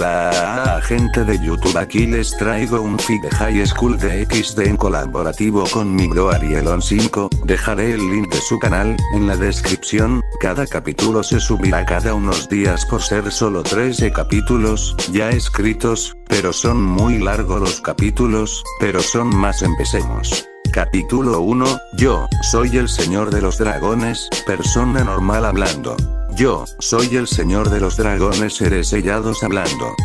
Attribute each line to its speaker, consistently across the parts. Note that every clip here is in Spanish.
Speaker 1: Hola gente de YouTube, aquí les traigo un feed de High School DxD en colaborativo con mi bro Arielon5, dejaré el link de su canal en la descripción. Cada capítulo se subirá cada unos días por ser solo 13 capítulos, ya escritos, pero son muy largos los capítulos, pero son más. Empecemos. Capítulo 1, yo soy el señor de los dragones, persona normal hablando. Yo soy el señor de los dragones seres sellados hablando.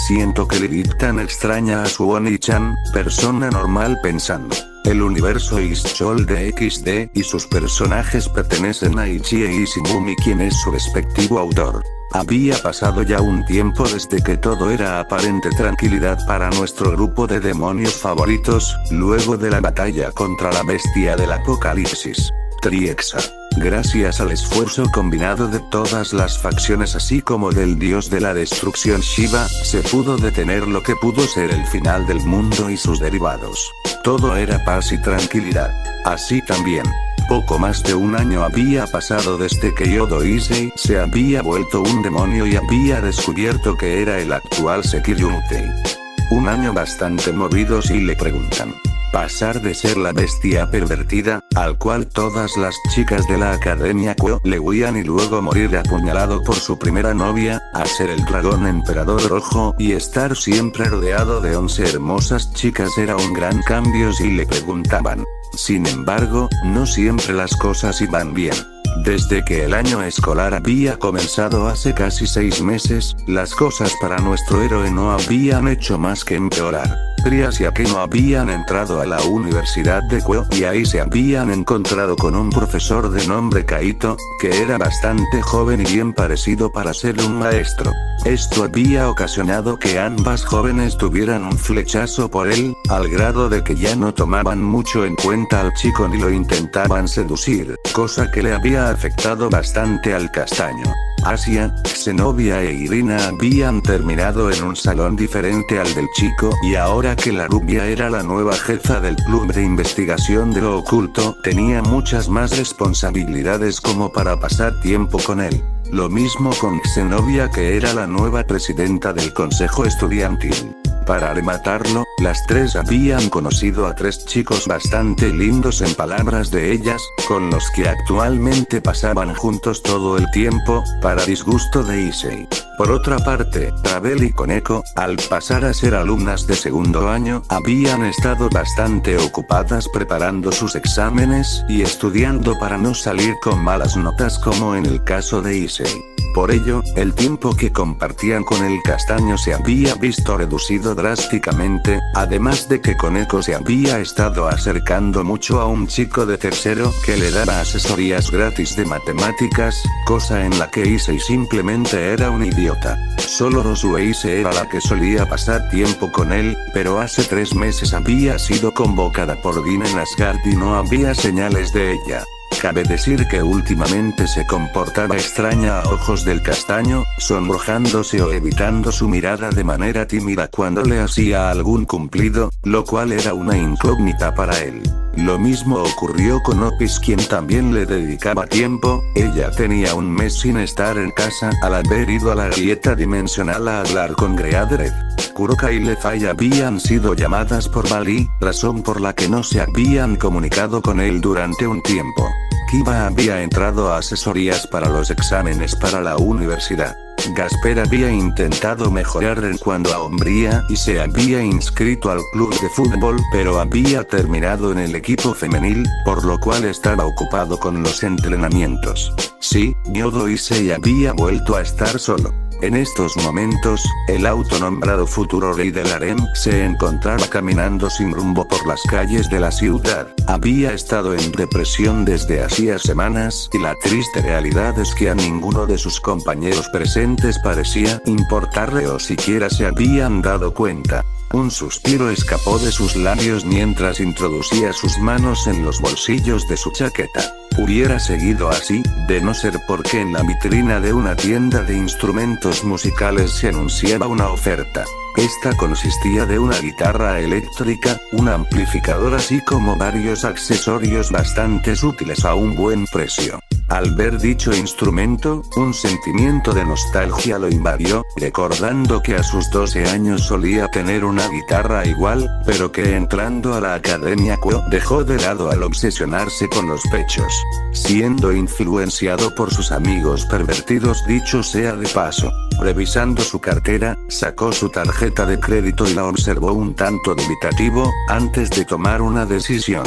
Speaker 1: Siento que Lilith tan extraña a su Oni-chan, persona normal pensando. El universo Ischol de XD y sus personajes pertenecen a Ichie Ishimumi, quien es su respectivo autor. Había pasado ya un tiempo desde que todo era aparente tranquilidad para nuestro grupo de demonios favoritos, luego de la batalla contra la bestia del apocalipsis, Triexa. Gracias al esfuerzo combinado de todas las facciones así como del dios de la destrucción Shiva, se pudo detener lo que pudo ser el final del mundo y sus derivados. Todo era paz y tranquilidad. Así también. Poco más de un año había pasado desde que Yodo Issei se había vuelto un demonio y había descubierto que era el actual Sekiryu-tei. Un año bastante movido si le preguntan. Pasar de ser la bestia pervertida, al cual todas las chicas de la academia Kuo le huían y luego morir apuñalado por su primera novia, a ser el dragón emperador rojo y estar siempre rodeado de 11 hermosas chicas era un gran cambio si le preguntaban. Sin embargo, no siempre las cosas iban bien. Desde que el año escolar había comenzado hace casi 6 meses, las cosas para nuestro héroe no habían hecho más que empeorar. Trias y Akeno habían entrado a la Universidad de Kuo y ahí se habían encontrado con un profesor de nombre Kaito, que era bastante joven y bien parecido para ser un maestro. Esto había ocasionado que ambas jóvenes tuvieran un flechazo por él, al grado de que ya no tomaban mucho en cuenta al chico ni lo intentaban seducir, cosa que le había afectado bastante al castaño. Asia, Xenovia e Irina habían terminado en un salón diferente al del chico y ahora que la rubia era la nueva jefa del club de investigación de lo oculto, tenía muchas más responsabilidades como para pasar tiempo con él. Lo mismo con Xenovia, que era la nueva presidenta del consejo estudiantil. Para rematarlo, las tres habían conocido a 3 chicos bastante lindos en palabras de ellas, con los que actualmente pasaban juntos todo el tiempo, para disgusto de Issei. Por otra parte, Ravel y Koneko, al pasar a ser alumnas de segundo año, habían estado bastante ocupadas preparando sus exámenes y estudiando para no salir con malas notas como en el caso de Issei. Por ello, el tiempo que compartían con el castaño se había visto reducido drásticamente, además de que Koneko se había estado acercando mucho a un chico de tercero que le daba asesorías gratis de matemáticas, cosa en la que Issei simplemente era un idiota. Solo Rosueise era la que solía pasar tiempo con él, pero hace 3 meses había sido convocada por Din en Asgard y no había señales de ella. Cabe decir que últimamente se comportaba extraña a ojos del castaño, sonrojándose o evitando su mirada de manera tímida cuando le hacía algún cumplido, lo cual era una incógnita para él. Lo mismo ocurrió con Opis, quien también le dedicaba tiempo. Ella tenía un mes sin estar en casa al haber ido a la grieta dimensional a hablar con Greadered. Kuroka y Lefay habían sido llamadas por Bali, razón por la que no se habían comunicado con él durante un tiempo. Kiba había entrado a asesorías para los exámenes para la universidad. Gasper había intentado mejorar en cuanto a hombría y se había inscrito al club de fútbol, pero había terminado en el equipo femenil, por lo cual estaba ocupado con los entrenamientos. Sí, Yodo Issei había vuelto a estar solo. En estos momentos, el autonombrado futuro rey del harem se encontraba caminando sin rumbo por las calles de la ciudad. Había estado en depresión desde hacía semanas y la triste realidad es que a ninguno de sus compañeros presentes parecía importarle o siquiera se habían dado cuenta. Un suspiro escapó de sus labios mientras introducía sus manos en los bolsillos de su chaqueta. Hubiera seguido así, de no ser porque en la vitrina de una tienda de instrumentos musicales se anunciaba una oferta. Esta consistía de una guitarra eléctrica, un amplificador así como varios accesorios bastante útiles a un buen precio. Al ver dicho instrumento, un sentimiento de nostalgia lo invadió, recordando que a sus 12 años solía tener una guitarra igual, pero que entrando a la academia Kyo dejó de lado al obsesionarse con los pechos. Siendo influenciado por sus amigos pervertidos, dicho sea de paso. Revisando su cartera, sacó su tarjeta de crédito y la observó un tanto dubitativo, antes de tomar una decisión.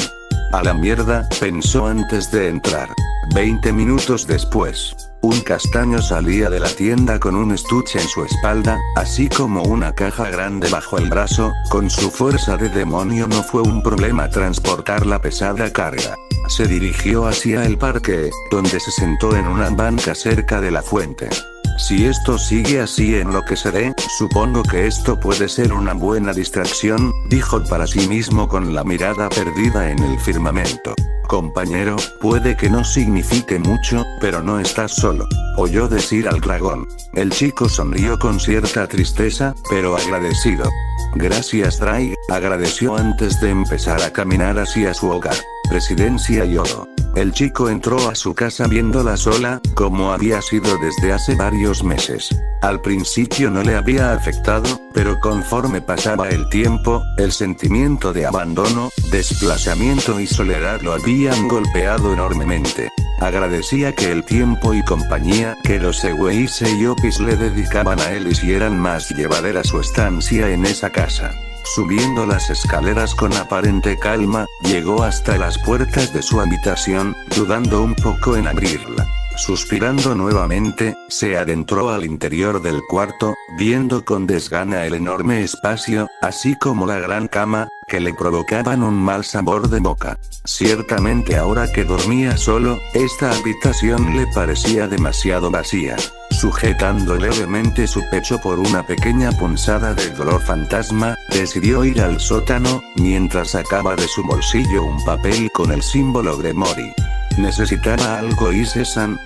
Speaker 1: A la mierda, pensó antes de entrar. 20 minutos después, un castaño salía de la tienda con un estuche en su espalda, así como una caja grande bajo el brazo. Con su fuerza de demonio no fue un problema transportar la pesada carga. Se dirigió hacia el parque, donde se sentó en una banca cerca de la fuente. Si esto sigue así enloqueceré, supongo que esto puede ser una buena distracción, dijo para sí mismo con la mirada perdida en el firmamento. Compañero, puede que no signifique mucho, pero no estás solo, oyó decir al dragón. El chico sonrió con cierta tristeza, pero agradecido. Gracias Drake, agradeció antes de empezar a caminar hacia su hogar. Residencia Yodo. El chico entró a su casa viéndola sola, como había sido desde hace varios meses. Al principio no le había afectado, pero conforme pasaba el tiempo, el sentimiento de abandono, desplazamiento y soledad lo habían golpeado enormemente. Agradecía que el tiempo y compañía que los Eweise y Opis le dedicaban a él hicieran más llevadera su estancia en esa casa. Subiendo las escaleras con aparente calma, llegó hasta las puertas de su habitación, dudando un poco en abrirla. Suspirando nuevamente, se adentró al interior del cuarto, viendo con desgana el enorme espacio, así como la gran cama, que le provocaban un mal sabor de boca. Ciertamente ahora que dormía solo, esta habitación le parecía demasiado vacía. Sujetando levemente su pecho por una pequeña punzada de dolor fantasma, decidió ir al sótano, mientras sacaba de su bolsillo un papel con el símbolo Gremory. ¿Necesitaba algo Ise-san?,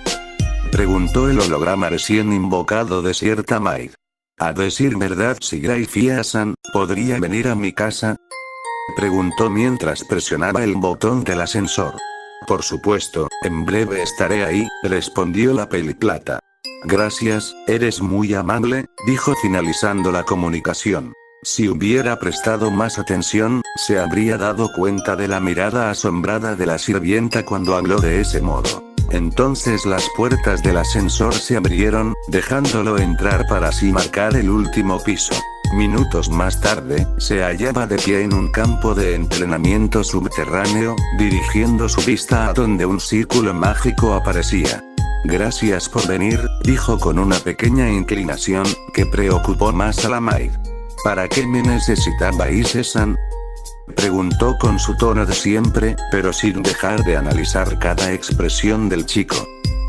Speaker 1: preguntó el holograma recién invocado de cierta Maid. A decir verdad, si Graifia-san podría venir a mi casa, preguntó mientras presionaba el botón del ascensor. Por supuesto, en breve estaré ahí, respondió la peliplata. Gracias, eres muy amable, dijo finalizando la comunicación. Si hubiera prestado más atención, se habría dado cuenta de la mirada asombrada de la sirvienta cuando habló de ese modo. Entonces las puertas del ascensor se abrieron, dejándolo entrar para así marcar el último piso. Minutos más tarde, se hallaba de pie en un campo de entrenamiento subterráneo, dirigiendo su vista a donde un círculo mágico aparecía. Gracias por venir, dijo con una pequeña inclinación, que preocupó más a la Maid. ¿Para qué me necesitaba Ise-san?, preguntó con su tono de siempre, pero sin dejar de analizar cada expresión del chico.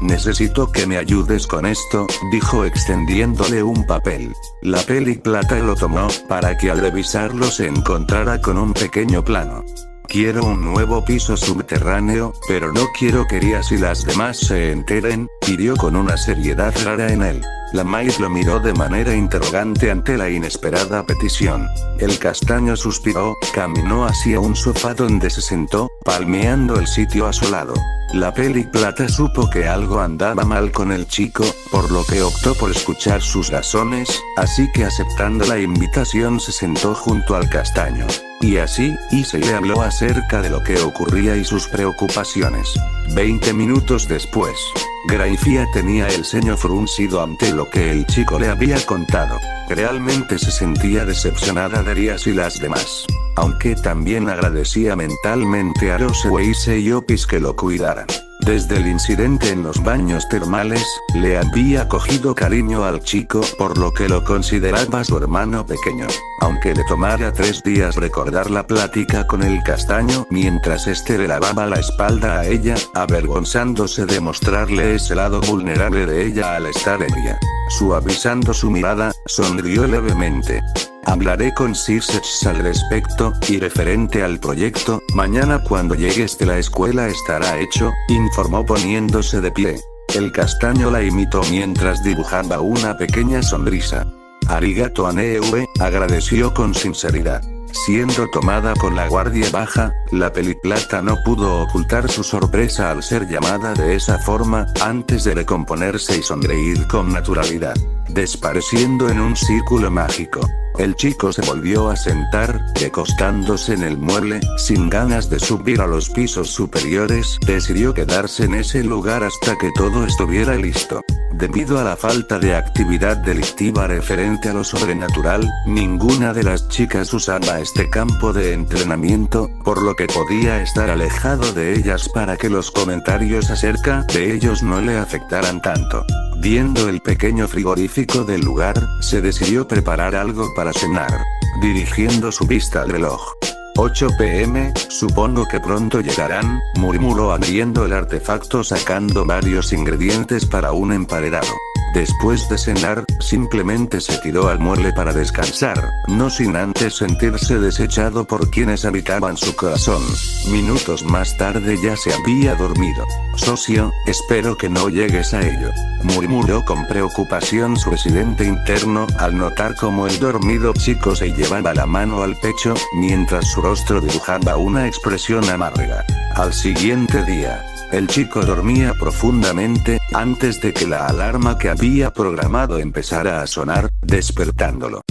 Speaker 1: Necesito que me ayudes con esto, dijo extendiéndole un papel. La peliplata lo tomó, para que al revisarlo se encontrara con un pequeño plano. Quiero un nuevo piso subterráneo, pero no quiero que Rías y las demás se enteren, pidió con una seriedad rara en él. La Maid lo miró de manera interrogante ante la inesperada petición. El castaño suspiró, caminó hacia un sofá donde se sentó, palmeando el sitio a su lado. La peliplata supo que algo andaba mal con el chico, por lo que optó por escuchar sus razones, así que aceptando la invitación se sentó junto al castaño. Y así, Ise le habló acerca de lo que ocurría y sus preocupaciones. 20 minutos después, Graifia tenía el ceño fruncido ante lo que el chico le había contado. Realmente se sentía decepcionada de Rías y las demás. Aunque también agradecía mentalmente a los Eweise y Opis que lo cuidaran. Desde el incidente en los baños termales, le había cogido cariño al chico, por lo que lo consideraba su hermano pequeño. Aunque le tomara 3 días recordar la plática con el castaño mientras este le lavaba la espalda a ella, avergonzándose de mostrarle ese lado vulnerable de ella al estar ebria. Suavizando su mirada, sonrió levemente. Hablaré con Sirsex al respecto, y referente al proyecto, mañana cuando llegues de la escuela estará hecho, informó poniéndose de pie. El castaño la imitó mientras dibujaba una pequeña sonrisa. Arigato Aneue, agradeció con sinceridad. Siendo tomada con la guardia baja, la peliplata no pudo ocultar su sorpresa al ser llamada de esa forma, antes de recomponerse y sonreír con naturalidad, desapareciendo en un círculo mágico. El chico se volvió a sentar, recostándose en el mueble, sin ganas de subir a los pisos superiores, decidió quedarse en ese lugar hasta que todo estuviera listo. Debido a la falta de actividad delictiva referente a lo sobrenatural, ninguna de las chicas usaba este campo de entrenamiento, por lo que podía estar alejado de ellas para que los comentarios acerca de ellos no le afectaran tanto. Viendo el pequeño frigorífico del lugar, se decidió preparar algo para cenar, dirigiendo su vista al reloj. 8 p.m, supongo que pronto llegarán, murmuró abriendo el artefacto sacando varios ingredientes para un emparedado. Después de cenar, simplemente se tiró al mueble para descansar, no sin antes sentirse desechado por quienes habitaban su corazón. Minutos más tarde ya se había dormido. Socio, espero que no llegues a ello, murmuró con preocupación su residente interno, al notar cómo el dormido chico se llevaba la mano al pecho, mientras su rostro dibujaba una expresión amarga. Al siguiente día, el chico dormía profundamente, antes de que la alarma que había programado empezara a sonar, despertándolo.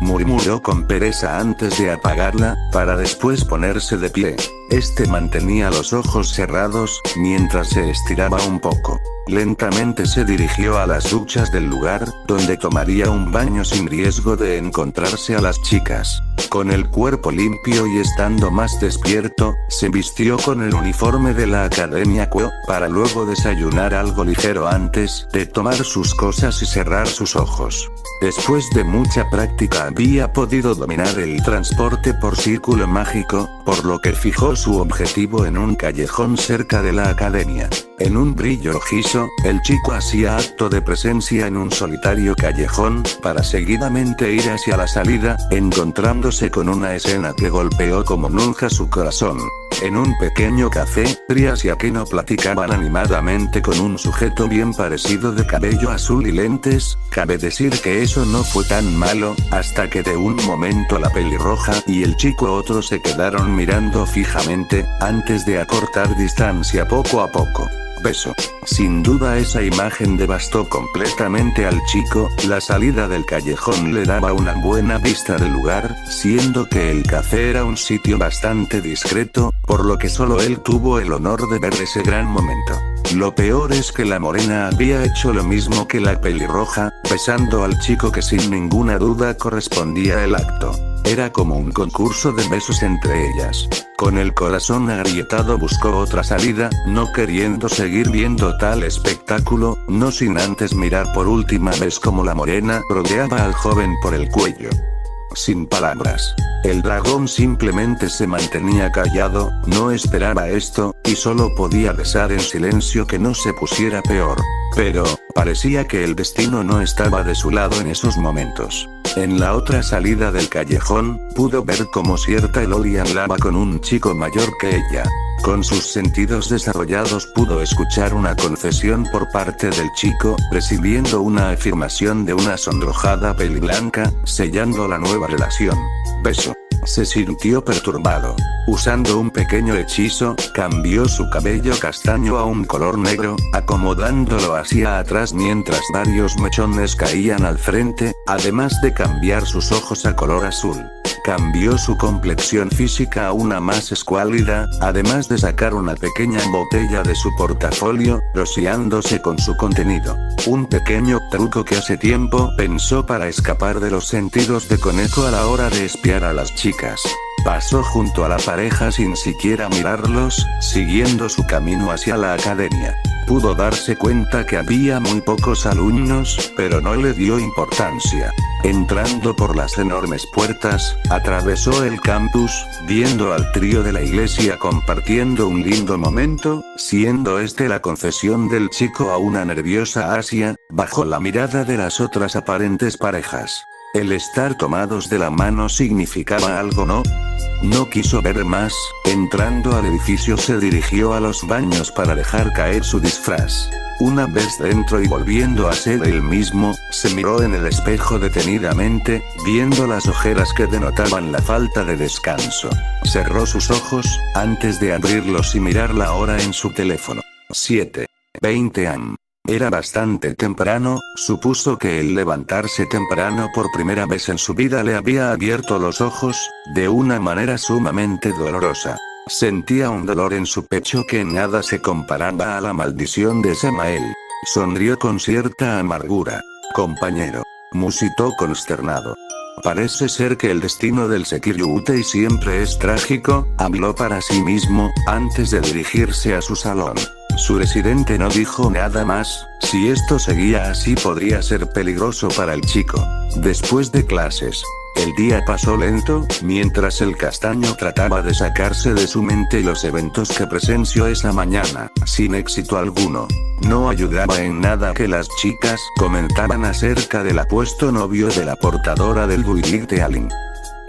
Speaker 1: Murmuró con pereza antes de apagarla, para después ponerse de pie. Este mantenía los ojos cerrados, mientras se estiraba un poco. Lentamente se dirigió a las duchas del lugar, donde tomaría un baño sin riesgo de encontrarse a las chicas. Con el cuerpo limpio y estando más despierto, se vistió con el uniforme de la Academia Quo, para luego desayunar algo ligero antes de tomar sus cosas y cerrar sus ojos. Después de mucha práctica había podido dominar el transporte por círculo mágico, por lo que fijó su objetivo en un callejón cerca de la academia. En un brillo rojizo, el chico hacía acto de presencia en un solitario callejón, para seguidamente ir hacia la salida, encontrándose con una escena que golpeó como nunca su corazón. En un pequeño café, Trias y Aquino platicaban animadamente con un sujeto bien parecido de cabello azul y lentes. Cabe decir que eso no fue tan malo, hasta que de un momento la pelirroja y el chico otro se quedaron mirando fijamente, antes de acortar distancia poco a poco. Beso. Sin duda esa imagen devastó completamente al chico, la salida del callejón le daba una buena vista del lugar, siendo que el café era un sitio bastante discreto, por lo que solo él tuvo el honor de ver ese gran momento. Lo peor es que la morena había hecho lo mismo que la pelirroja, besando al chico que sin ninguna duda correspondía el acto. Era como un concurso de besos entre ellas. Con el corazón agrietado buscó otra salida, no queriendo seguir viendo tal espectáculo, no sin antes mirar por última vez cómo la morena rodeaba al joven por el cuello. Sin palabras. El dragón simplemente se mantenía callado, no esperaba esto, y solo podía besar en silencio que no se pusiera peor. Pero, parecía que el destino no estaba de su lado en esos momentos. En la otra salida del callejón, pudo ver cómo cierta Eloli hablaba con un chico mayor que ella. Con sus sentidos desarrollados pudo escuchar una confesión por parte del chico, recibiendo una afirmación de una sonrojada peliblanca, sellando la nueva relación. Beso. Se sintió perturbado. Usando un pequeño hechizo, cambió su cabello castaño a un color negro, acomodándolo hacia atrás mientras varios mechones caían al frente, además de cambiar sus ojos a color azul. Cambió su complexión física a una más escuálida, además de sacar una pequeña botella de su portafolio, rociándose con su contenido. Un pequeño truco que hace tiempo pensó para escapar de los sentidos de conejo a la hora de espiar a las chicas. Pasó junto a la pareja sin siquiera mirarlos, siguiendo su camino hacia la academia. Pudo darse cuenta que había muy pocos alumnos, pero no le dio importancia. Entrando por las enormes puertas, atravesó el campus, viendo al trío de la iglesia compartiendo un lindo momento, siendo este la confesión del chico a una nerviosa Asia, bajo la mirada de las otras aparentes parejas. El estar tomados de la mano significaba algo, ¿no? No quiso ver más, entrando al edificio se dirigió a los baños para dejar caer su disfraz. Una vez dentro y volviendo a ser él mismo, se miró en el espejo detenidamente, viendo las ojeras que denotaban la falta de descanso. Cerró sus ojos, antes de abrirlos y mirar la hora en su teléfono. 7:20 am. Era bastante temprano, supuso que el levantarse temprano por primera vez en su vida le había abierto los ojos, de una manera sumamente dolorosa. Sentía un dolor en su pecho que en nada se comparaba a la maldición de Samael. Sonrió con cierta amargura. Compañero, musitó consternado. Parece ser que el destino del Sekiryu-Utei siempre es trágico, habló para sí mismo, antes de dirigirse a su salón. Su residente no dijo nada más, si esto seguía así podría ser peligroso para el chico. Después de clases, el día pasó lento, mientras el castaño trataba de sacarse de su mente los eventos que presenció esa mañana, sin éxito alguno. No ayudaba en nada que las chicas comentaban acerca del apuesto novio de la portadora del Builig de Alin.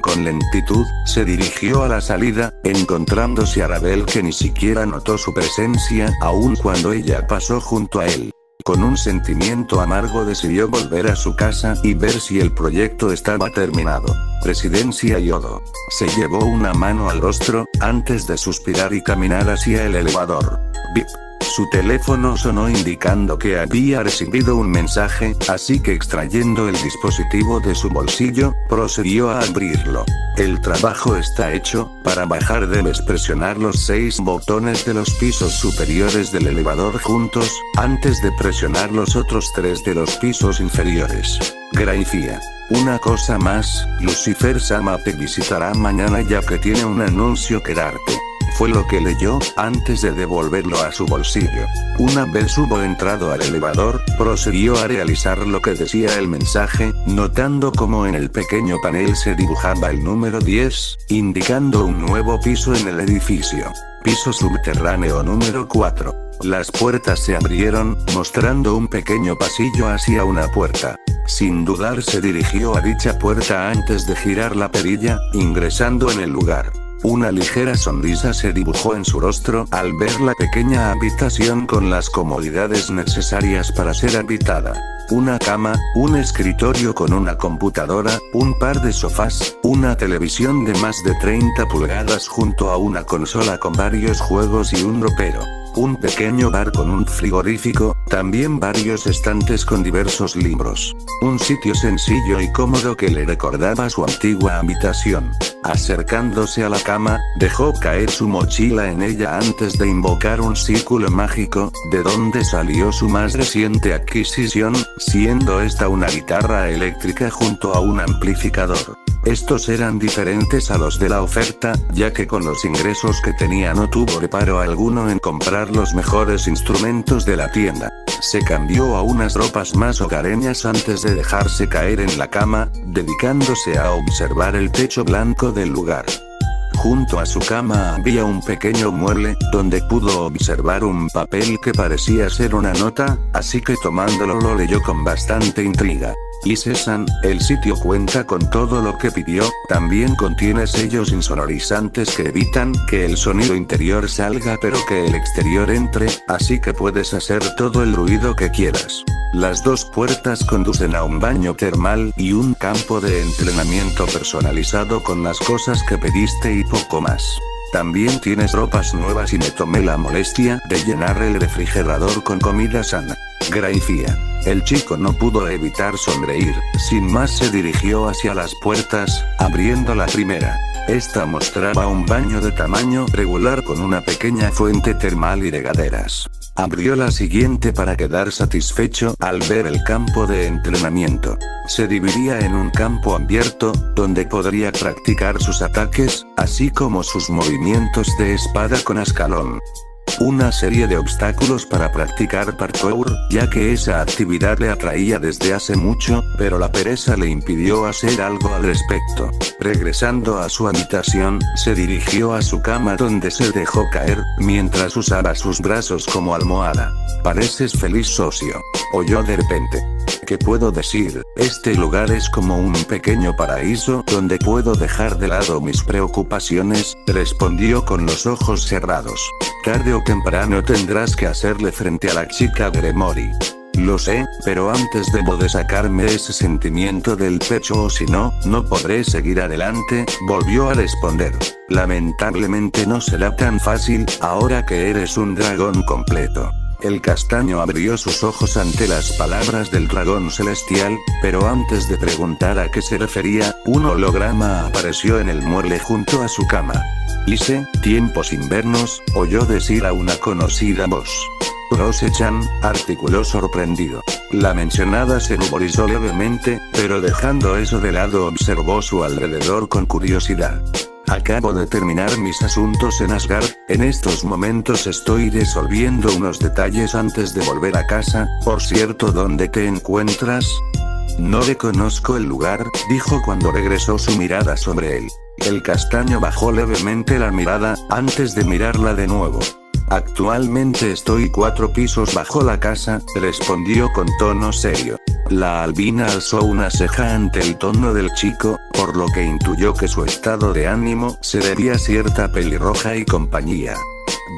Speaker 1: Con lentitud, se dirigió a la salida, encontrándose a Arabel que ni siquiera notó su presencia, aun cuando ella pasó junto a él. Con un sentimiento amargo decidió volver a su casa y ver si el proyecto estaba terminado. Residencia Yodo. Se llevó una mano al rostro, antes de suspirar y caminar hacia el elevador. Bip. Su teléfono sonó indicando que había recibido un mensaje, así que extrayendo el dispositivo de su bolsillo, procedió a abrirlo. El trabajo está hecho, para bajar debes presionar los 6 botones de los pisos superiores del elevador juntos, antes de presionar los otros 3 de los pisos inferiores. Gracia. Una cosa más, Lucifer Sama te visitará mañana ya que tiene un anuncio que darte. Fue lo que leyó, antes de devolverlo a su bolsillo. Una vez hubo entrado al elevador, procedió a realizar lo que decía el mensaje, notando cómo en el pequeño panel se dibujaba el número 10, indicando un nuevo piso en el edificio. Piso subterráneo número 4. Las puertas se abrieron, mostrando un pequeño pasillo hacia una puerta. Sin dudar se dirigió a dicha puerta antes de girar la perilla, ingresando en el lugar. Una ligera sonrisa se dibujó en su rostro al ver la pequeña habitación con las comodidades necesarias para ser habitada. Una cama, un escritorio con una computadora, un par de sofás, una televisión de más de 30 pulgadas junto a una consola con varios juegos y un ropero. Un pequeño bar con un frigorífico, también varios estantes con diversos libros. Un sitio sencillo y cómodo que le recordaba su antigua habitación. Acercándose a la cama, dejó caer su mochila en ella antes de invocar un círculo mágico, de donde salió su más reciente adquisición, siendo esta una guitarra eléctrica junto a un amplificador. Estos eran diferentes a los de la oferta, ya que con los ingresos que tenía no tuvo reparo alguno en comprar los mejores instrumentos de la tienda. Se cambió a unas ropas más hogareñas antes de dejarse caer en la cama, dedicándose a observar el techo blanco del lugar. Junto a su cama había un pequeño mueble, donde pudo observar un papel que parecía ser una nota, así que tomándolo lo leyó con bastante intriga. Ise-san, el sitio cuenta con todo lo que pidió, también contiene sellos insonorizantes que evitan que el sonido interior salga pero que el exterior entre, así que puedes hacer todo el ruido que quieras. Las 2 puertas conducen a un baño termal y un campo de entrenamiento personalizado con las cosas que pediste y poco más. También tienes ropas nuevas y me tomé la molestia de llenar el refrigerador con comida sana. Gracia. El chico no pudo evitar sonreír, sin más se dirigió hacia las puertas, abriendo la primera. Esta mostraba un baño de tamaño regular con una pequeña fuente termal y regaderas. Abrió la siguiente para quedar satisfecho al ver el campo de entrenamiento. Se dividía en un campo abierto, donde podría practicar sus ataques, así como sus movimientos de espada con escalón. Una serie de obstáculos para practicar parkour, ya que esa actividad le atraía desde hace mucho, pero la pereza le impidió hacer algo al respecto. Regresando a su habitación, se dirigió a su cama donde se dejó caer, mientras usaba sus brazos como almohada. «Pareces feliz, socio», oyó de repente. ¿Qué puedo decir? Este lugar es como un pequeño paraíso donde puedo dejar de lado mis preocupaciones, respondió con los ojos cerrados. Tarde o temprano tendrás que hacerle frente a la chica Gremory. Lo sé, pero antes debo de sacarme ese sentimiento del pecho o si no, no podré seguir adelante, volvió a responder. Lamentablemente no será tan fácil, ahora que eres un dragón completo. El castaño abrió sus ojos ante las palabras del dragón celestial, pero antes de preguntar a qué se refería, un holograma apareció en el mueble junto a su cama. Hice, tiempo sin vernos, oyó decir a una conocida voz. Rose-chan, articuló sorprendido. La mencionada se ruborizó levemente, pero dejando eso de lado observó su alrededor con curiosidad. Acabo de terminar mis asuntos en Asgard, en estos momentos estoy resolviendo unos detalles antes de volver a casa, por cierto, ¿dónde te encuentras? No reconozco el lugar, dijo cuando regresó su mirada sobre él. El castaño bajó levemente la mirada, antes de mirarla de nuevo. Actualmente estoy 4 pisos bajo la casa, respondió con tono serio. La albina alzó una ceja ante el tono del chico, por lo que intuyó que su estado de ánimo se debía a cierta pelirroja y compañía.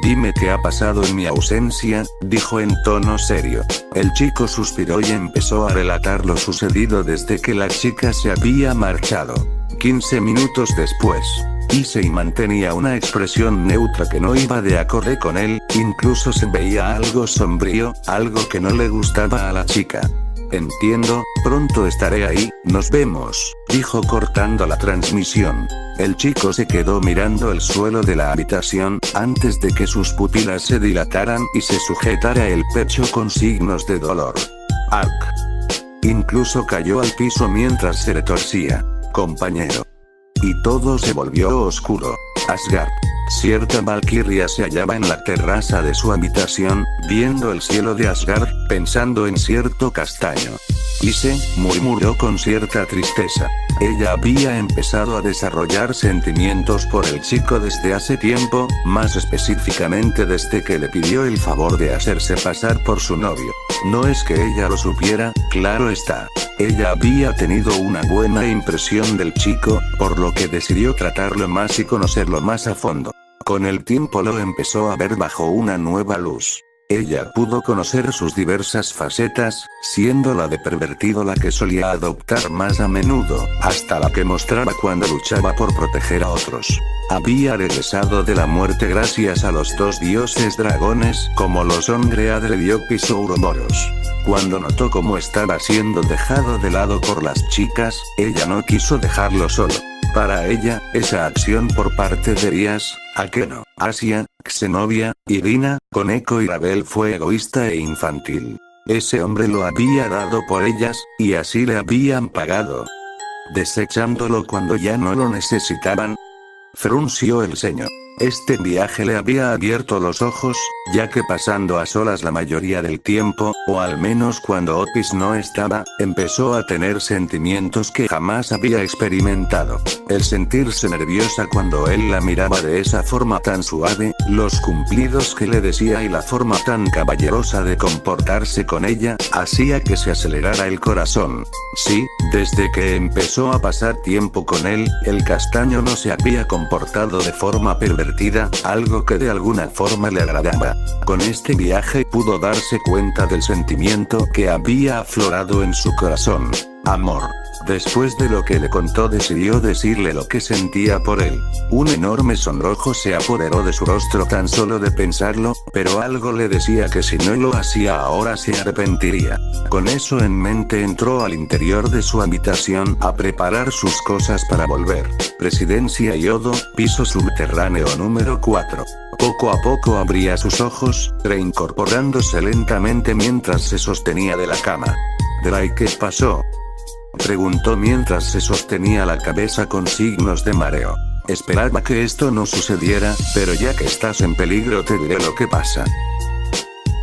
Speaker 1: Dime qué ha pasado en mi ausencia, dijo en tono serio. El chico suspiró y empezó a relatar lo sucedido desde que la chica se había marchado. 15 minutos después. Issei mantenía una expresión neutra que no iba de acorde con él, incluso se veía algo sombrío, algo que no le gustaba a la chica. Entiendo, pronto estaré ahí, nos vemos, dijo cortando la transmisión. El chico se quedó mirando el suelo de la habitación, antes de que sus pupilas se dilataran y se sujetara el pecho con signos de dolor. Ark. Incluso cayó al piso mientras se retorcía. Compañero. Y todo se volvió oscuro. Asgard. Cierta valquiria se hallaba en la terraza de su habitación, viendo el cielo de Asgard, pensando en cierto castaño. Issei, murmuró con cierta tristeza. Ella había empezado a desarrollar sentimientos por el chico desde hace tiempo, más específicamente desde que le pidió el favor de hacerse pasar por su novio. No es que ella lo supiera, claro está. Ella había tenido una buena impresión del chico, por lo que decidió tratarlo más y conocerlo más a fondo. Con el tiempo lo empezó a ver bajo una nueva luz. Ella pudo conocer sus diversas facetas, siendo la de pervertido la que solía adoptar más a menudo, hasta la que mostraba cuando luchaba por proteger a otros. Había regresado de la muerte gracias a los 2 dioses dragones, como lo son Greadre y Opis Ouroboros. Cuando notó cómo estaba siendo dejado de lado por las chicas, ella no quiso dejarlo solo. Para ella, esa acción por parte de Rías, Akeno, Asia, Xenovia, Irina, Koneko y Rabel fue egoísta e infantil. Ese hombre lo había dado por ellas, y así le habían pagado. Desechándolo cuando ya no lo necesitaban. Frunció el ceño. Este viaje le había abierto los ojos, ya que pasando a solas la mayoría del tiempo, o al menos cuando Opis no estaba, empezó a tener sentimientos que jamás había experimentado. El sentirse nerviosa cuando él la miraba de esa forma tan suave, los cumplidos que le decía y la forma tan caballerosa de comportarse con ella, hacía que se acelerara el corazón. Sí, desde que empezó a pasar tiempo con él, el castaño no se había comportado de forma pervertida, algo que de alguna forma le agradaba. Con este viaje pudo darse cuenta del sentimiento que había aflorado en su corazón. Amor. Después de lo que le contó, decidió decirle lo que sentía por él. Un enorme sonrojo se apoderó de su rostro tan solo de pensarlo, pero algo le decía que si no lo hacía ahora se arrepentiría. Con eso en mente entró al interior de su habitación a preparar sus cosas para volver. Presidencia Yodo, piso subterráneo número 4. Poco a poco abría sus ojos, reincorporándose lentamente mientras se sostenía de la cama. ¿Drai, qué pasó?, preguntó mientras se sostenía la cabeza con signos de mareo. Esperaba que esto no sucediera, pero ya que estás en peligro te diré lo que pasa.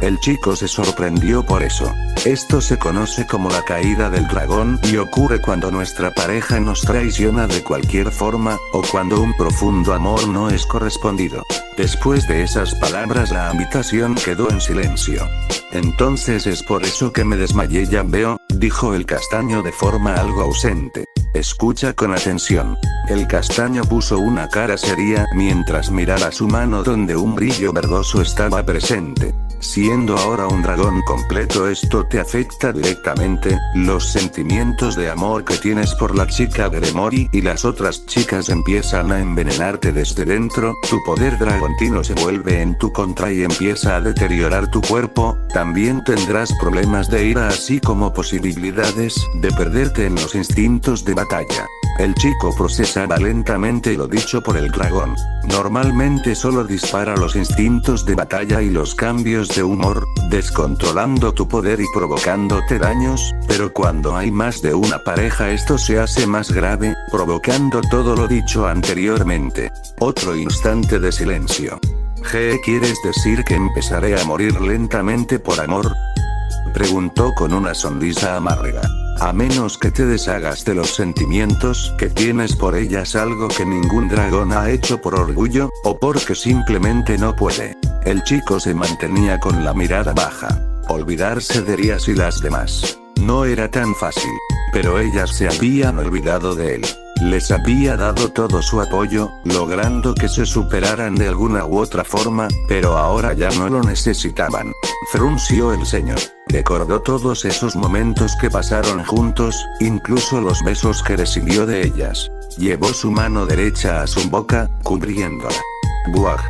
Speaker 1: El chico se sorprendió por eso. Esto se conoce como la caída del dragón y ocurre cuando nuestra pareja nos traiciona de cualquier forma, o cuando un profundo amor no es correspondido. Después de esas palabras la habitación quedó en silencio. Entonces es por eso que me desmayé, ya veo, dijo el castaño de forma algo ausente. Escucha con atención. El castaño puso una cara seria mientras miraba su mano donde un brillo verdoso estaba presente. Siendo ahora un dragón completo, esto te afecta directamente, los sentimientos de amor que tienes por la chica Gremory y las otras chicas empiezan a envenenarte desde dentro, tu poder dragontino se vuelve en tu contra y empieza a deteriorar tu cuerpo, también tendrás problemas de ira así como posibilidades de perderte en los instintos de batalla. El chico procesaba lentamente lo dicho por el dragón. Normalmente solo dispara los instintos de batalla y los cambios de humor, descontrolando tu poder y provocándote daños, pero cuando hay más de una pareja esto se hace más grave, provocando todo lo dicho anteriormente. Otro instante de silencio. ¿Quieres decir que empezaré a morir lentamente por amor? Preguntó con una sonrisa amarga. A menos que te deshagas de los sentimientos que tienes por ellas, algo que ningún dragón ha hecho por orgullo, o porque simplemente no puede. El chico se mantenía con la mirada baja. Olvidarse de Rías y las demás. No era tan fácil. Pero ellas se habían olvidado de él. Les había dado todo su apoyo, logrando que se superaran de alguna u otra forma, pero ahora ya no lo necesitaban. Frunció el ceño. Recordó todos esos momentos que pasaron juntos, incluso los besos que recibió de ellas. Llevó su mano derecha a su boca, cubriéndola. ¡Buah!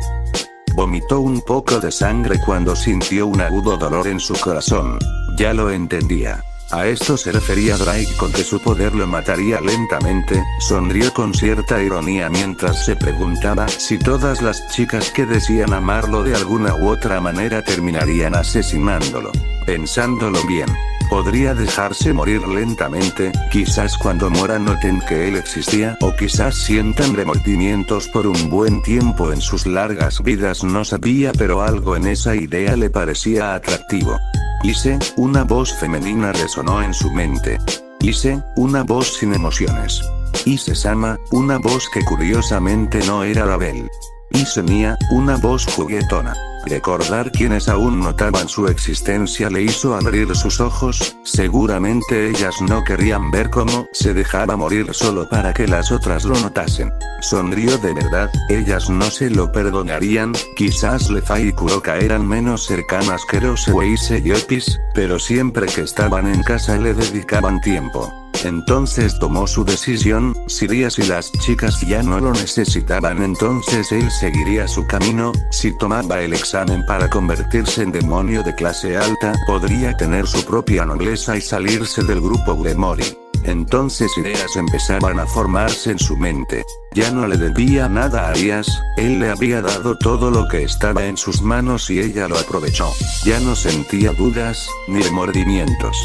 Speaker 1: Vomitó un poco de sangre cuando sintió un agudo dolor en su corazón. Ya lo entendía. A esto se refería Drake con que su poder lo mataría lentamente, sonrió con cierta ironía mientras se preguntaba si todas las chicas que decían amarlo de alguna u otra manera terminarían asesinándolo. Pensándolo bien, podría dejarse morir lentamente, quizás cuando muera noten que él existía, o quizás sientan remordimientos por un buen tiempo en sus largas vidas, no sabía, pero algo en esa idea le parecía atractivo. Ise, una voz femenina resonó en su mente. Ise, una voz sin emociones. Ise-sama, una voz que curiosamente no era la Bell. Ise Mia, una voz juguetona. Recordar quienes aún notaban su existencia le hizo abrir sus ojos, seguramente ellas no querían ver cómo se dejaba morir solo para que las otras lo notasen. Sonrió de verdad, ellas no se lo perdonarían, quizás Lefay y Kuroka eran menos cercanas que Rose e Ise y Opis, pero siempre que estaban en casa le dedicaban tiempo. Entonces tomó su decisión, si Rías y las chicas ya no lo necesitaban entonces él seguiría su camino, si tomaba el examen para convertirse en demonio de clase alta podría tener su propia nobleza y salirse del grupo Gremory. Entonces ideas empezaban a formarse en su mente. Ya no le debía nada a Rías, él le había dado todo lo que estaba en sus manos y ella lo aprovechó. Ya no sentía dudas, ni remordimientos.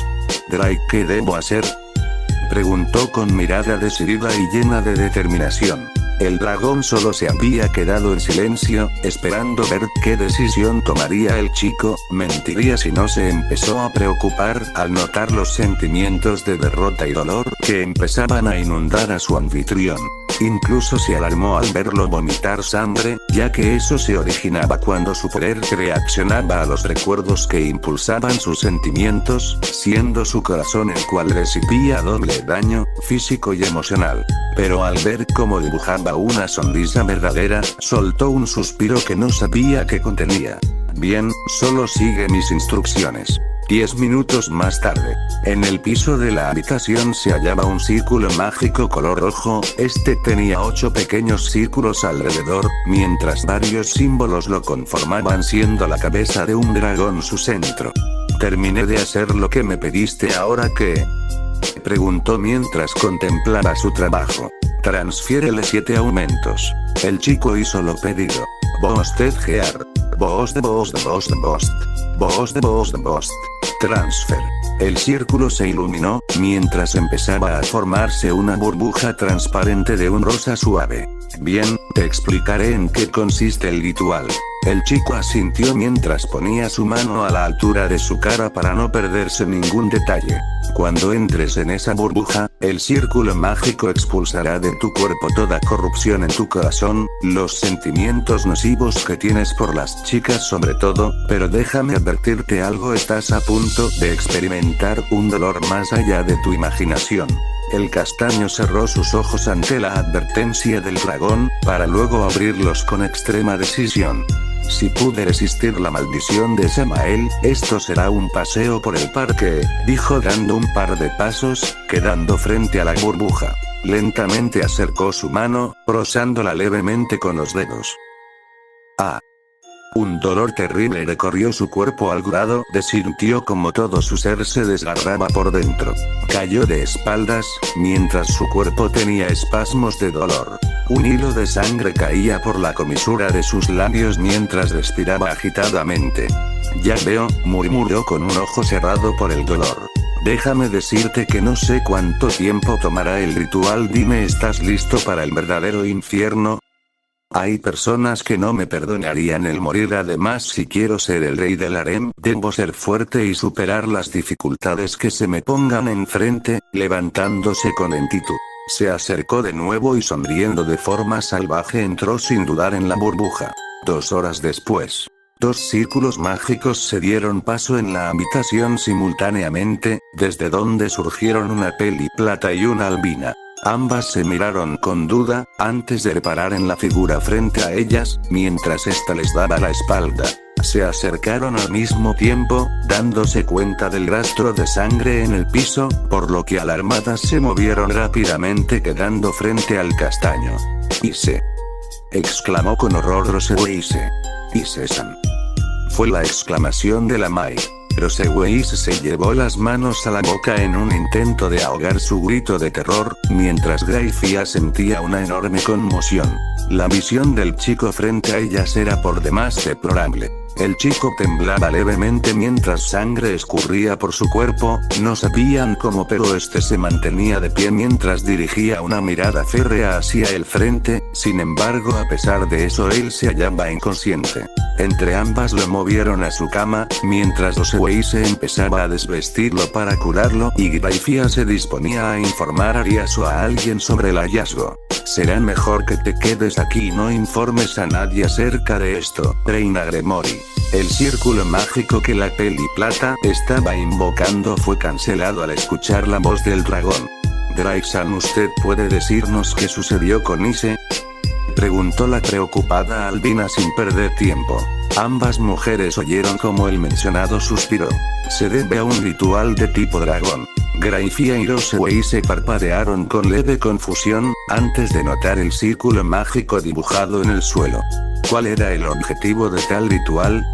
Speaker 1: Drake, ¿qué debo hacer?, preguntó con mirada decidida y llena de determinación. El dragón solo se había quedado en silencio, esperando ver qué decisión tomaría el chico, mentiría si no se empezó a preocupar al notar los sentimientos de derrota y dolor que empezaban a inundar a su anfitrión. Incluso se alarmó al verlo vomitar sangre, ya que eso se originaba cuando su poder reaccionaba a los recuerdos que impulsaban sus sentimientos, siendo su corazón el cual recibía doble daño, físico y emocional. Pero al ver cómo dibujaba una sonrisa verdadera, soltó un suspiro que no sabía qué contenía. Bien, solo sigue mis instrucciones. 10 minutos más tarde. En el piso de la habitación se hallaba un círculo mágico color rojo, este tenía 8 pequeños círculos alrededor, mientras varios símbolos lo conformaban siendo la cabeza de un dragón su centro. Terminé de hacer lo que me pediste, ¿ahora qué?, preguntó mientras contemplaba su trabajo. Transfiérele 7 aumentos. El chico hizo lo pedido. Boosted Gear. Boosted. Transfer. El círculo se iluminó, mientras empezaba a formarse una burbuja transparente de un rosa suave. Bien, te explicaré en qué consiste el ritual. El chico asintió mientras ponía su mano a la altura de su cara para no perderse ningún detalle. Cuando entres en esa burbuja, el círculo mágico expulsará de tu cuerpo toda corrupción en tu corazón, los sentimientos nocivos que tienes por las chicas sobre todo, pero déjame advertirte algo, estás a punto de experimentar un dolor más allá de tu imaginación. El castaño cerró sus ojos ante la advertencia del dragón, para luego abrirlos con extrema decisión. Si pude resistir la maldición de Samael, esto será un paseo por el parque, dijo dando un par de pasos, quedando frente a la burbuja. Lentamente acercó su mano, rozándola levemente con los dedos. ¡Ah! Un dolor terrible recorrió su cuerpo al grado de sintió como todo su ser se desgarraba por dentro. Cayó de espaldas, mientras su cuerpo tenía espasmos de dolor. Un hilo de sangre caía por la comisura de sus labios mientras respiraba agitadamente. Ya veo, murmuró con un ojo cerrado por el dolor. Déjame decirte que no sé cuánto tiempo tomará el ritual, dime, ¿estás listo para el verdadero infierno? Hay personas que no me perdonarían el morir, además si quiero ser el rey del harem, debo ser fuerte y superar las dificultades que se me pongan enfrente, levantándose con lentitud. Se acercó de nuevo y sonriendo de forma salvaje entró sin dudar en la burbuja. 2 horas después. 2 círculos mágicos se dieron paso en la habitación simultáneamente, desde donde surgieron una peli plata y una albina. Ambas se miraron con duda, antes de reparar en la figura frente a ellas, mientras ésta les daba la espalda. Se acercaron al mismo tiempo, dándose cuenta del rastro de sangre en el piso, por lo que alarmadas se movieron rápidamente quedando frente al castaño. «Ise», exclamó con horror Roseweise. «Ise-san». Fue la exclamación de la Mai. Roseweise se llevó las manos a la boca en un intento de ahogar su grito de terror, mientras Graifia sentía una enorme conmoción. La visión del chico frente a ellas era por demás deplorable. El chico temblaba levemente mientras sangre escurría por su cuerpo, no sabían cómo, pero este se mantenía de pie mientras dirigía una mirada férrea hacia el frente, sin embargo a pesar de eso él se hallaba inconsciente. Entre ambas lo movieron a su cama, mientras Roseweise empezaba a desvestirlo para curarlo y Graifia se disponía a informar a Arias o a alguien sobre el hallazgo. Será mejor que te quedes aquí y no informes a nadie acerca de esto, Reina Gremory. El círculo mágico que la peli plata estaba invocando fue cancelado al escuchar la voz del dragón. Graif-san, ¿usted puede decirnos qué sucedió con Ise?, preguntó la preocupada albina sin perder tiempo. Ambas mujeres oyeron como el mencionado suspiró. Se debe a un ritual de tipo dragón. Graifia y Roseweise parpadearon con leve confusión, antes de notar el círculo mágico dibujado en el suelo. ¿Cuál era el objetivo de tal ritual?,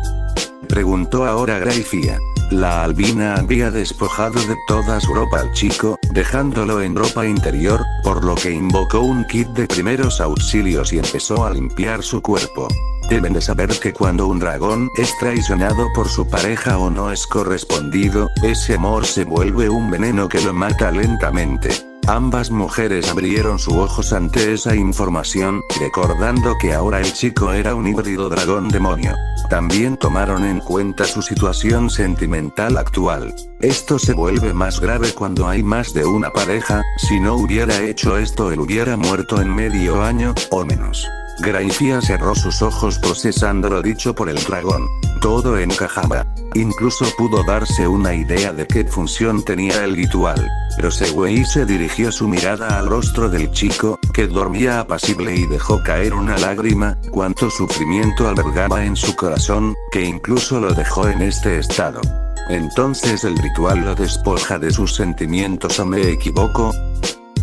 Speaker 1: preguntó ahora Graifia. La albina había despojado de toda su ropa al chico, dejándolo en ropa interior, por lo que invocó un kit de primeros auxilios y empezó a limpiar su cuerpo. Deben de saber que cuando un dragón es traicionado por su pareja o no es correspondido, ese amor se vuelve un veneno que lo mata lentamente. Ambas mujeres abrieron sus ojos ante esa información, recordando que ahora el chico era un híbrido dragón demonio. También tomaron en cuenta su situación sentimental actual. Esto se vuelve más grave cuando hay más de una pareja, si no hubiera hecho esto él hubiera muerto en medio año, o menos. Graifia cerró sus ojos procesando lo dicho por el dragón. Todo encajaba. Incluso pudo darse una idea de qué función tenía el ritual. Roseweise dirigió su mirada al rostro del chico, que dormía apacible y dejó caer una lágrima, cuánto sufrimiento albergaba en su corazón, que incluso lo dejó en este estado. ¿Entonces el ritual lo despoja de sus sentimientos o me equivoco?,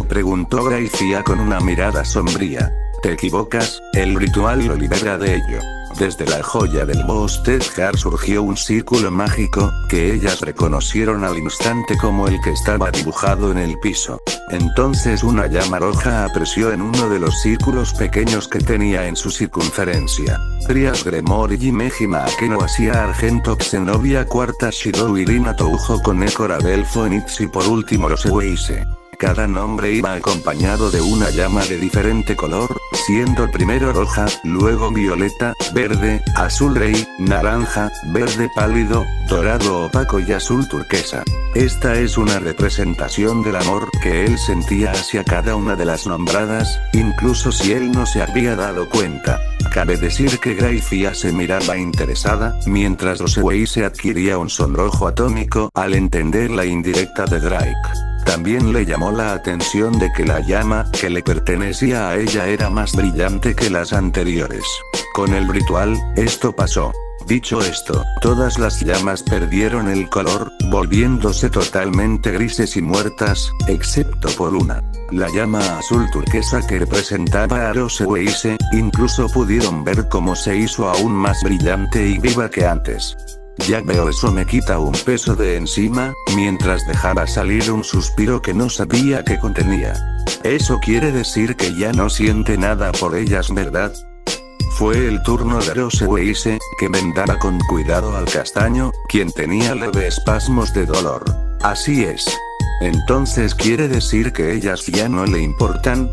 Speaker 1: preguntó Graifia con una mirada sombría. Te equivocas, el ritual lo libera de ello. Desde la joya del Bostedjar surgió un círculo mágico, que ellas reconocieron al instante como el que estaba dibujado en el piso. Entonces una llama roja apreció en uno de los círculos pequeños que tenía en su circunferencia. Trias Gremory Jimejima Akeno Asia Argento Xenovia Cuarta Shidou Irina Toujo Konekora Belfo Enix y por último Roseweise. Cada nombre iba acompañado de una llama de diferente color, siendo primero roja, luego violeta, verde, azul rey, naranja, verde pálido, dorado opaco y azul turquesa. Esta es una representación del amor que él sentía hacia cada una de las nombradas, incluso si él no se había dado cuenta. Cabe decir que Gracia se miraba interesada, mientras Roseway se adquiría un sonrojo atómico al entender la indirecta de Drake. También le llamó la atención de que la llama que le pertenecía a ella era más brillante que las anteriores. Con el ritual, esto pasó. Dicho esto, todas las llamas perdieron el color, volviéndose totalmente grises y muertas, excepto por una. La llama azul turquesa que representaba a Roseway, incluso pudieron ver cómo se hizo aún más brillante y viva que antes. Ya veo, eso me quita un peso de encima, mientras dejaba salir un suspiro que no sabía que contenía. Eso quiere decir que ya no siente nada por ellas, ¿verdad? Fue el turno de Roseway, que vendaba con cuidado al castaño, quien tenía leves espasmos de dolor. Así es. ¿Entonces quiere decir que ellas ya no le importan?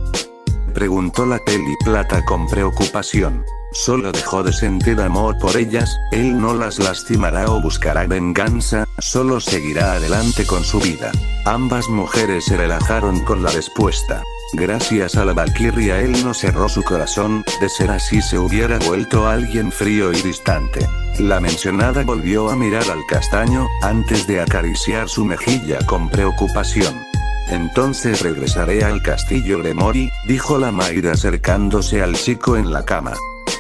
Speaker 1: Preguntó la peli plata con preocupación. Solo dejó de sentir amor por ellas, él no las lastimará o buscará venganza, solo seguirá adelante con su vida. Ambas mujeres se relajaron con la respuesta. Gracias a la Valkyria él no cerró su corazón, de ser así se hubiera vuelto alguien frío y distante. La mencionada volvió a mirar al castaño, antes de acariciar su mejilla con preocupación. Entonces regresaré al castillo Gremory, dijo la Maid acercándose al chico en la cama.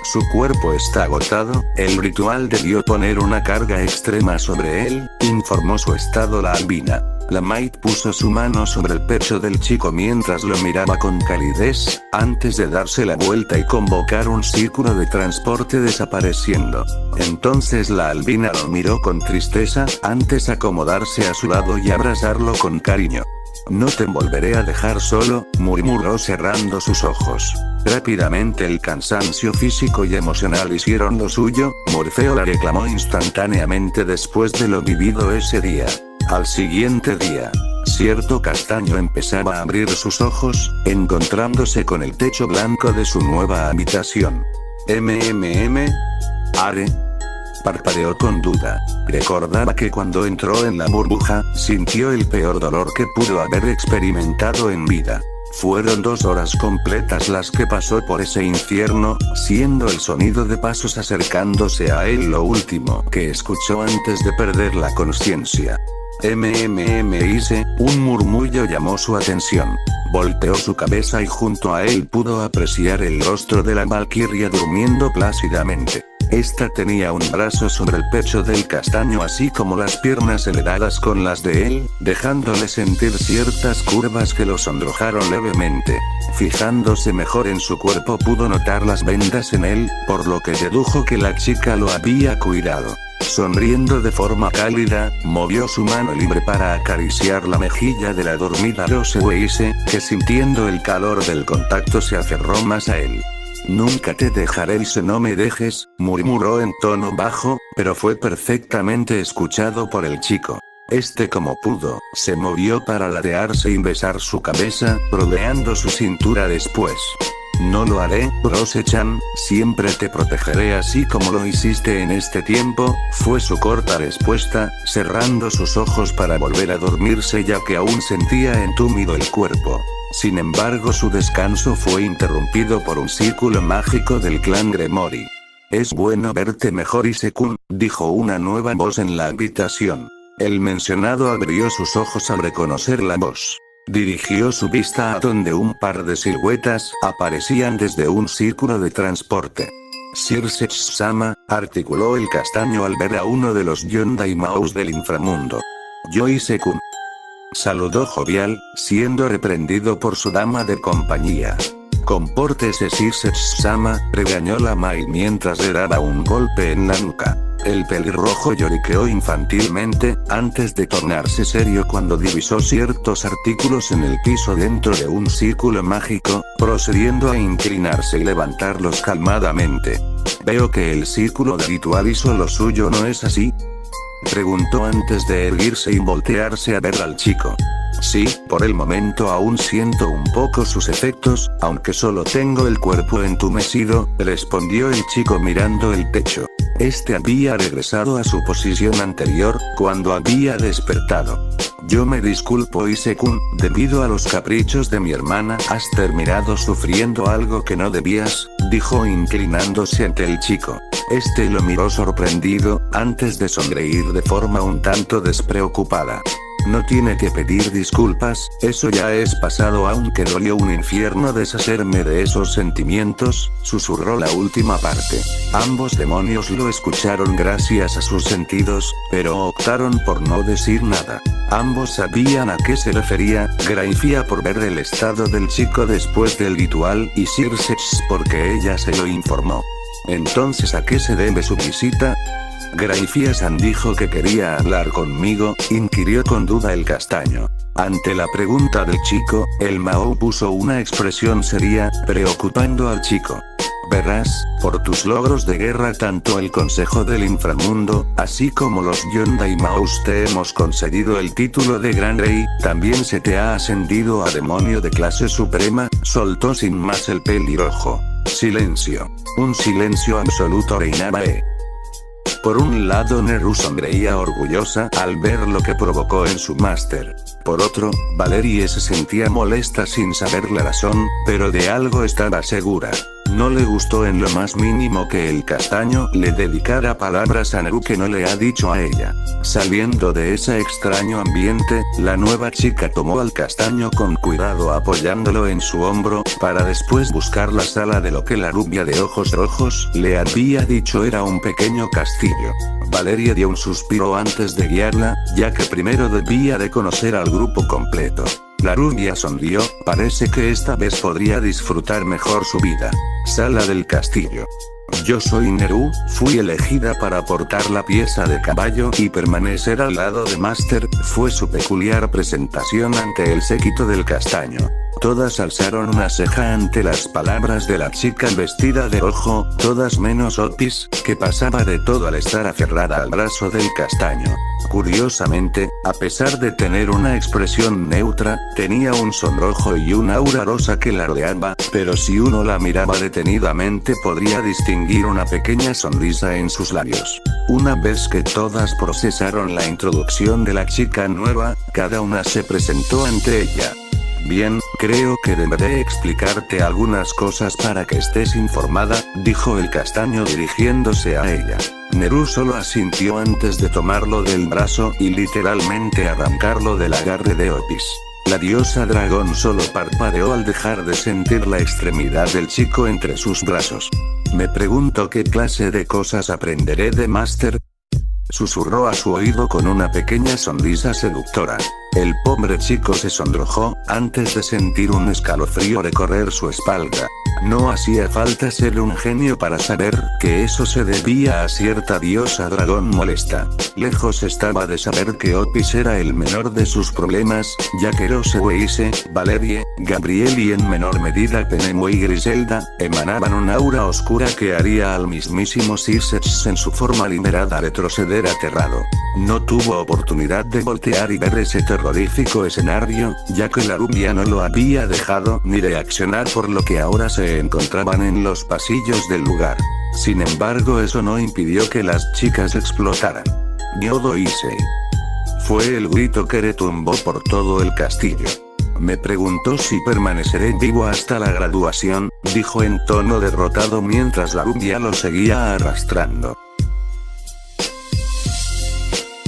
Speaker 1: Su cuerpo está agotado, el ritual debió poner una carga extrema sobre él, informó su estado la albina. La Maid puso su mano sobre el pecho del chico mientras lo miraba con calidez, antes de darse la vuelta y convocar un círculo de transporte desapareciendo. Entonces la albina lo miró con tristeza, antes de acomodarse a su lado y abrazarlo con cariño. No te volveré a dejar solo, murmuró cerrando sus ojos. Rápidamente el cansancio físico y emocional hicieron lo suyo, Morfeo la reclamó instantáneamente después de lo vivido ese día. Al siguiente día, cierto castaño empezaba a abrir sus ojos, encontrándose con el techo blanco de su nueva habitación. Are. Parpadeó con duda. Recordaba que cuando entró en la burbuja, sintió el peor dolor que pudo haber experimentado en vida. Fueron 2 horas completas las que pasó por ese infierno, siendo el sonido de pasos acercándose a él lo último que escuchó antes de perder la conciencia. Un murmullo llamó su atención. Volteó su cabeza y junto a él pudo apreciar el rostro de la Valkyria durmiendo plácidamente. Esta tenía un brazo sobre el pecho del castaño así como las piernas heredadas con las de él, dejándole sentir ciertas curvas que lo sonrojaron levemente. Fijándose mejor en su cuerpo pudo notar las vendas en él, por lo que dedujo que la chica lo había cuidado. Sonriendo de forma cálida, movió su mano libre para acariciar la mejilla de la dormida Roseway, que sintiendo el calor del contacto se aferró más a él. Nunca te dejaré si no me dejes, murmuró en tono bajo, pero fue perfectamente escuchado por el chico. Este como pudo, se movió para ladearse y besar su cabeza, rodeando su cintura después. No lo haré, Rose-chan, siempre te protegeré así como lo hiciste en este tiempo, fue su corta respuesta, cerrando sus ojos para volver a dormirse ya que aún sentía entumido el cuerpo. Sin embargo su descanso fue interrumpido por un círculo mágico del clan Gremory. Es bueno verte mejor Ise-kun, dijo una nueva voz en la habitación. El mencionado abrió sus ojos al reconocer la voz. Dirigió su vista a donde un par de siluetas aparecían desde un círculo de transporte. Circe-sama, articuló el castaño al ver a uno de los Yondai Maus del inframundo. Yo Ise-kun. Saludó jovial, siendo reprendido por su dama de compañía. Compórtese Circe-sama, regañó la Mai mientras le daba un golpe en la nuca. El pelirrojo lloriqueó infantilmente, antes de tornarse serio cuando divisó ciertos artículos en el piso dentro de un círculo mágico, procediendo a inclinarse y levantarlos calmadamente. Veo que el círculo de ritual hizo lo suyo, ¿no es así? Preguntó antes de erguirse y voltearse a ver al chico. Sí, por el momento aún siento un poco sus efectos, aunque solo tengo el cuerpo entumecido, respondió el chico mirando el techo. Este había regresado a su posición anterior, cuando había despertado. Yo me disculpo Ise-kun, debido a los caprichos de mi hermana has terminado sufriendo algo que no debías, dijo inclinándose ante el chico. Este lo miró sorprendido, antes de sonreír de forma un tanto despreocupada. No tiene que pedir disculpas, eso ya es pasado aunque dolió un infierno deshacerme de esos sentimientos, susurró la última parte. Ambos demonios lo escucharon gracias a sus sentidos, pero optaron por no decir nada. Ambos sabían a qué se refería, Graifia por ver el estado del chico después del ritual y Circe porque ella se lo informó. Entonces ¿a qué se debe su visita? Graifia-san dijo que quería hablar conmigo, inquirió con duda el castaño. Ante la pregunta del chico, el Mao puso una expresión seria, preocupando al chico. Verás, por tus logros de guerra tanto el Consejo del Inframundo, así como los Yondai Maus te hemos conseguido el título de Gran Rey, también se te ha ascendido a demonio de clase suprema, soltó sin más el pelirrojo. Silencio. Un silencio absoluto reinaba. Por un lado Neru sonreía orgullosa al ver lo que provocó en su máster. Por otro, Valerie se sentía molesta sin saber la razón, pero de algo estaba segura. No le gustó en lo más mínimo que el castaño le dedicara palabras a Neru que no le ha dicho a ella. Saliendo de ese extraño ambiente, la nueva chica tomó al castaño con cuidado apoyándolo en su hombro, para después buscar la sala de lo que la rubia de ojos rojos le había dicho era un pequeño castillo. Valerie dio un suspiro antes de guiarla, ya que primero debía de conocer al grupo completo. La rubia sonrió, parece que esta vez podría disfrutar mejor su vida. Sala del castillo. Yo soy Neru, fui elegida para portar la pieza de caballo y permanecer al lado de Master, fue su peculiar presentación ante el séquito del castaño. Todas alzaron una ceja ante las palabras de la chica vestida de rojo, todas menos Otis, que pasaba de todo al estar aferrada al brazo del castaño. Curiosamente, a pesar de tener una expresión neutra, tenía un sonrojo y un aura rosa que la rodeaba, pero si uno la miraba detenidamente podría distinguir una pequeña sonrisa en sus labios. Una vez que todas procesaron la introducción de la chica nueva, cada una se presentó ante ella. Bien, creo que deberé explicarte algunas cosas para que estés informada, dijo el castaño dirigiéndose a ella. Neru solo asintió antes de tomarlo del brazo y literalmente arrancarlo del agarre de Otis. La diosa dragón solo parpadeó al dejar de sentir la extremidad del chico entre sus brazos. Me pregunto qué clase de cosas aprenderé de Master. Susurró a su oído con una pequeña sonrisa seductora. El pobre chico se sonrojó, antes de sentir un escalofrío recorrer su espalda. No hacía falta ser un genio para saber que eso se debía a cierta diosa dragón molesta. Lejos estaba de saber que Otis era el menor de sus problemas, ya que Rose Weise, Valerie, Gabriel y en menor medida Penemo y Griselda, emanaban un aura oscura que haría al mismísimo Circe en su forma liberada retroceder aterrado. No tuvo oportunidad de voltear y ver ese terrorífico escenario, ya que la rubia no lo había dejado ni reaccionar por lo que ahora se encontraban en los pasillos del lugar. Sin embargo eso no impidió que las chicas explotaran. Gyodo Issei. Fue el grito que retumbó por todo el castillo. Me preguntó si permaneceré vivo hasta la graduación, dijo en tono derrotado mientras la rubia lo seguía arrastrando.